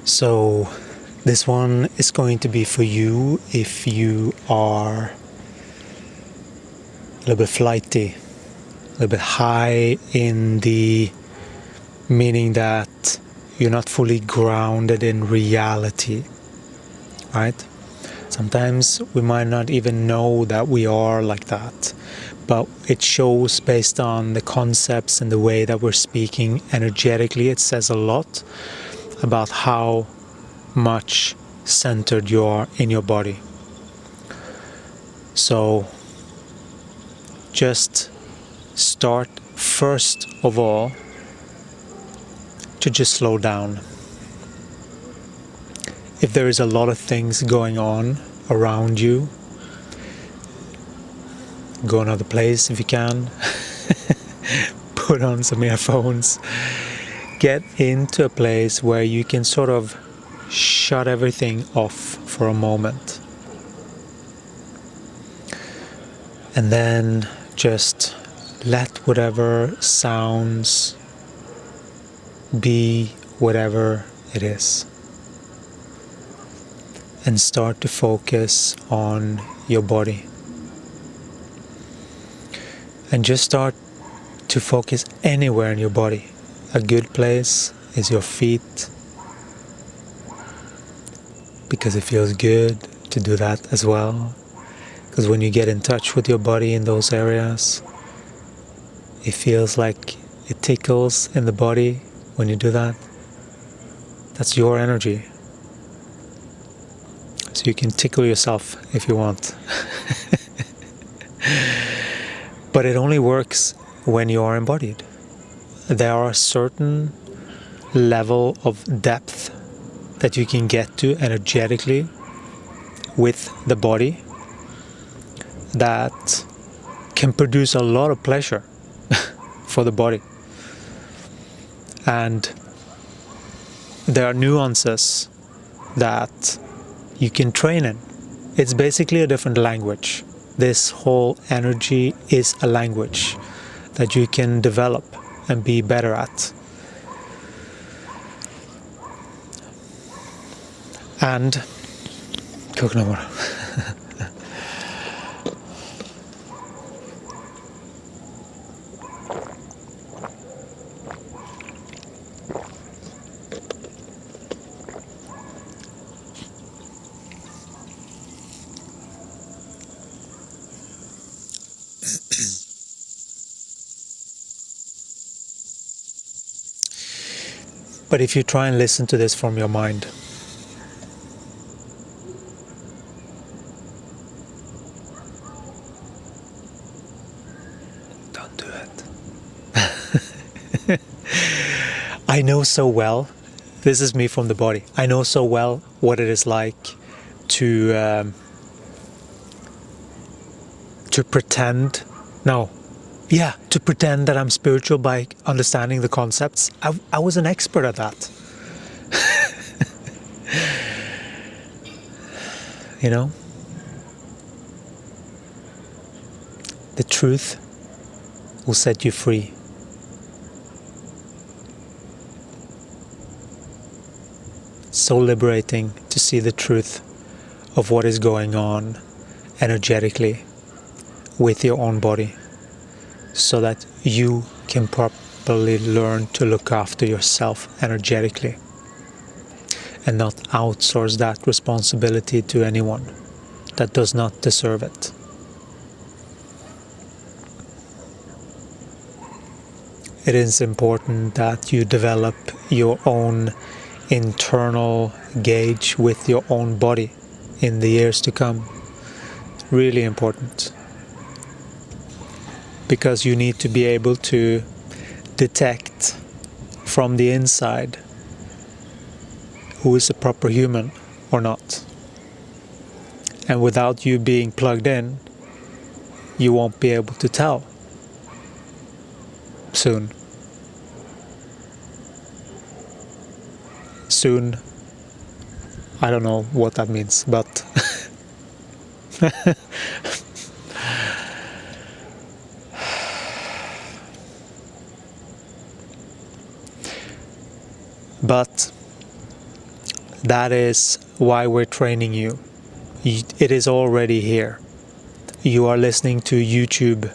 So this one is going to be for you if you are a little bit flighty, a little bit high in the meaning that you're not fully grounded in reality, right? Sometimes we might not even know that we are like that, but it shows based on the concepts and the way that we're speaking energetically. It says a lot about how much centered you are in your body. So just start first of all to just slow down. If there is a lot of things going on around you, go another place if you can. Put on some earphones. Get into a place where you can sort of shut everything off for a moment. And then just let whatever sounds be whatever it is. And start to focus on your body. And just start to focus anywhere in your body. A good place is your feet, because it feels good to do that as well. Because when you get in touch with your body in those areas, it feels like it tickles in the body when you do that. That's your energy. So you can tickle yourself if you want. But it only works when you are embodied. There are a certain level of depth that you can get to energetically with the body that can produce a lot of pleasure for the body. And there are nuances that you can train in. It's basically a different language. This whole energy is a language that you can develop and be better at. And coconut water. But if you try and listen to this from your mind, don't do it. I know so well, this is me from the body, I know so well what it is like to pretend, to pretend that I'm spiritual by understanding the concepts. I was an expert at that. You know? The truth will set you free. So liberating to see the truth of what is going on energetically with your own body, so that you can properly learn to look after yourself energetically and not outsource that responsibility to anyone that does not deserve it. It is important that you develop your own internal gauge with your own body in the years to come. Really important. Because you need to be able to detect from the inside who is a proper human or not. And without you being plugged in, you won't be able to tell soon. Soon, I don't know what that means, but but That is why we're training you. It is already here. You are listening to YouTube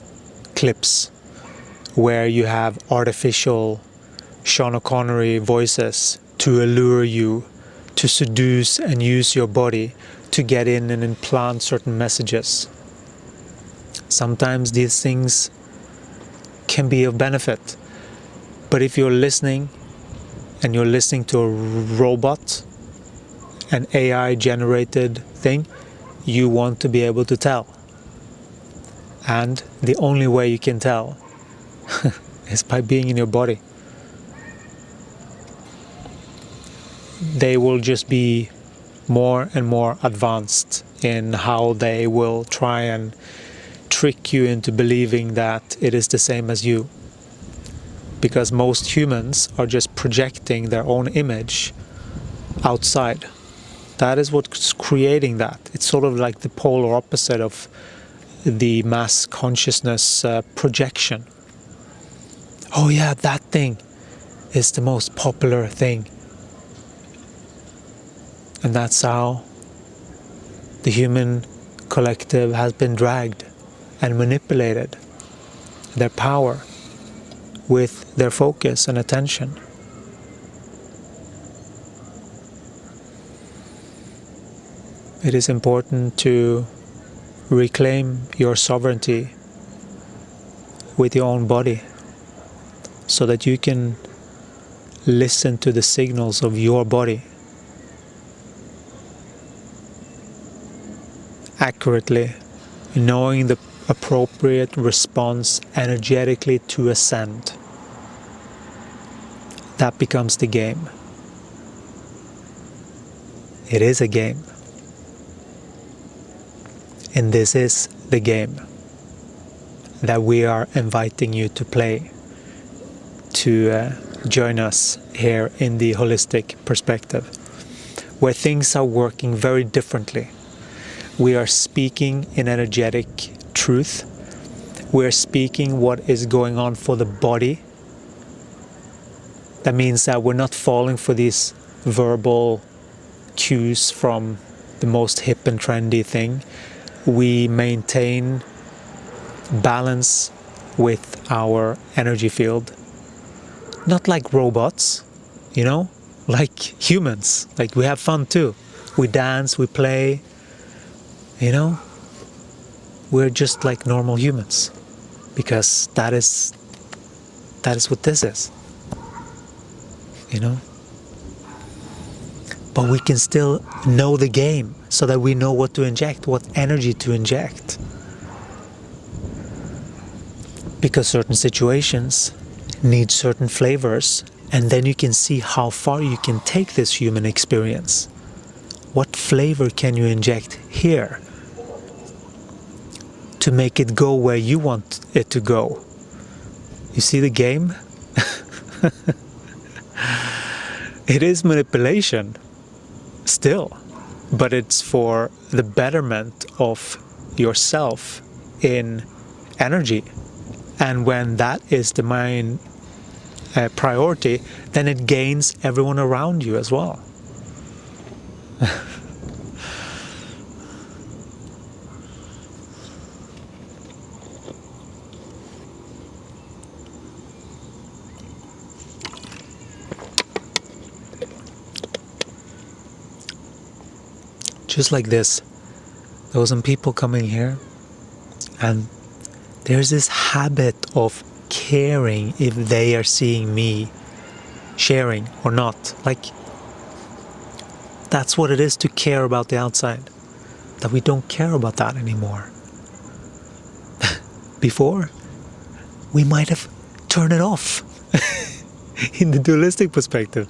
clips where you have artificial Sean O'Connery voices to allure you, to seduce and use your body to get in and implant certain messages. Sometimes these things can be of benefit, but if you're listening and you're listening to a robot, an AI generated thing, you want to be able to tell. And the only way you can tell is by being in your body. They will just be more and more advanced in how they will try and trick you into believing that it is the same as you. Because most humans are just projecting their own image outside. That is what's creating that. It's sort of like the polar opposite of the mass consciousness projection. Oh yeah, that thing is the most popular thing. And that's how the human collective has been dragged and manipulated, their power with their focus and attention. It is important to reclaim your sovereignty with your own body so that you can listen to the signals of your body accurately, knowing the appropriate response energetically to ascend. That becomes the game. It is a game. And this is the game that we are inviting you to play, to join us here in the holistic perspective, where things are working very differently. We are speaking in energetic truth. We are speaking what is going on for the body. That means that we're not falling for these verbal cues from the most hip and trendy thing. We maintain balance with our energy field. Not like robots, you know, like humans. Like we have fun too. We dance, we play, you know. We're just like normal humans, because that is what this is, you know. But we can still know the game so that we know what to inject, what energy to inject. Because certain situations need certain flavors, and then you can see how far you can take this human experience. What flavor can you inject here to make it go where you want it to go? You see the game? It is manipulation still, but it's for the betterment of yourself in energy. And when that is the main priority, then it gains everyone around you as well. Just like this, there were some people coming here, and there's this habit of caring if they are seeing me sharing or not. Like, that's what it is to care about the outside. That we don't care about that anymore. Before, we might have turned it off in the dualistic perspective.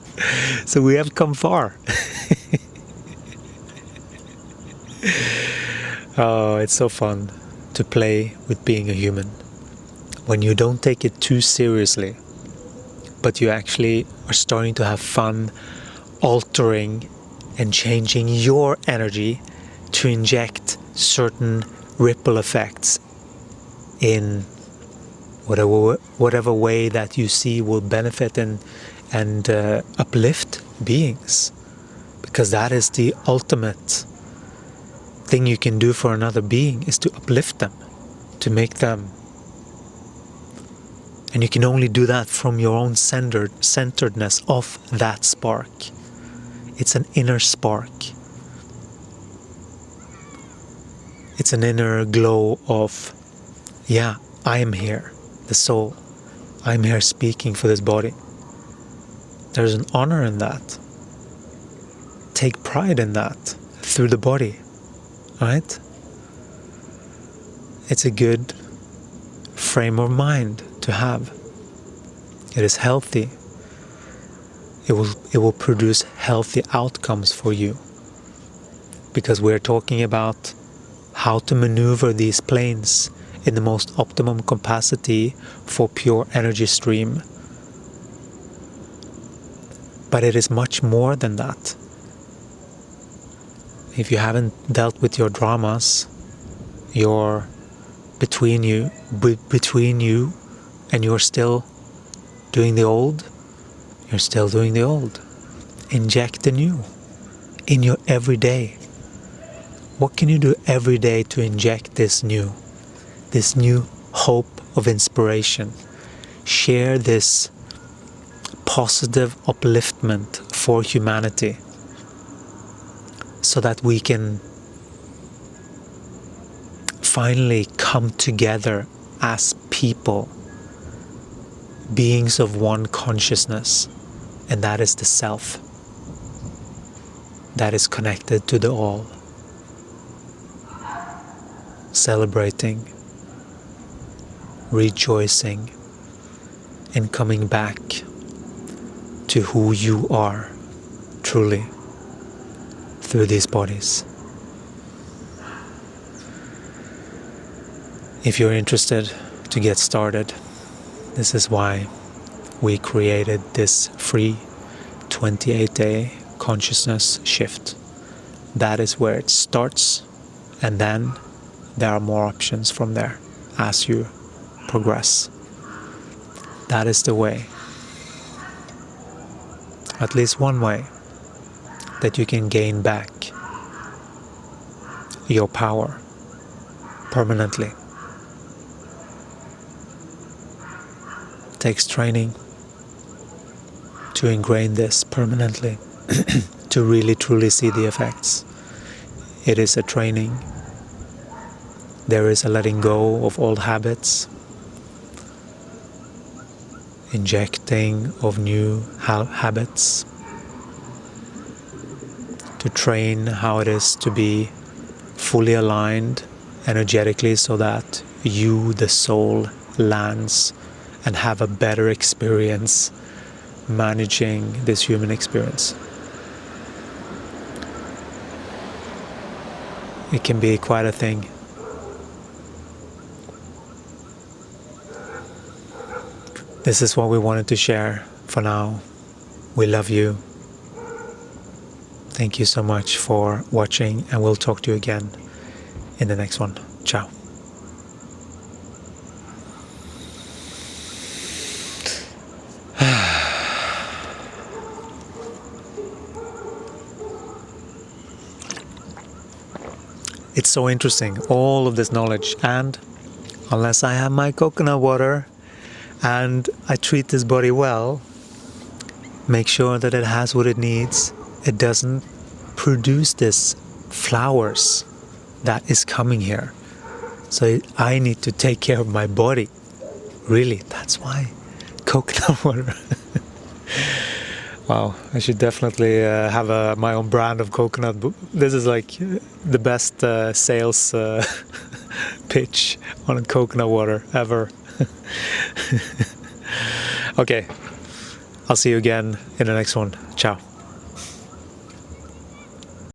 So we have come far. Oh, it's so fun to play with being a human. When you don't take it too seriously, but you actually are starting to have fun altering and changing your energy to inject certain ripple effects in whatever way that you see will benefit and uplift beings. Because that is the ultimate thing you can do for another being, is to uplift them, to make them. And you can only do that from your own centeredness of that spark. It's an inner spark. It's an inner glow of, yeah, I am here, the soul. I'm here speaking for this body. There's an honor in that. Take pride in that through the body, right? It's a good frame of mind to have. It is healthy. It will produce healthy outcomes for you, because we're talking about how to maneuver these planes in the most optimum capacity for pure energy stream. But it is much more than that. If you haven't dealt with your dramas, your between you and you're still doing the old, you're still doing the old. Inject the new in your everyday. What can you do every day to inject this new hope of inspiration? Share this positive upliftment for humanity, so that we can finally come together as people, beings of one consciousness, and that is the self that is connected to the all, celebrating, rejoicing, and coming back to who you are truly through these bodies. If you're interested to get started, this is why we created this free 28-day consciousness shift. That is where it starts, and then there are more options from there as you progress. That is the way, at least one way, that you can gain back your power permanently. It takes training to ingrain this permanently, to really truly see the effects. It is a training. There is a letting go of old habits, injecting of new habits, to train how it is to be fully aligned energetically, so that you, the soul, lands and have a better experience managing this human experience. It can be quite a thing. This is what we wanted to share for now. We love you. Thank you so much for watching, and we'll talk to you again in the next one. Ciao. It's so interesting, all of this knowledge, and unless I have my coconut water and I treat this body well, make sure that it has what it needs, it doesn't produce this flowers that is coming here. So I need to take care of my body. Really, that's why coconut water. Wow, I should definitely have my own brand of coconut. This is like the best sales pitch on coconut water ever. Okay, I'll see you again in the next one. Ciao.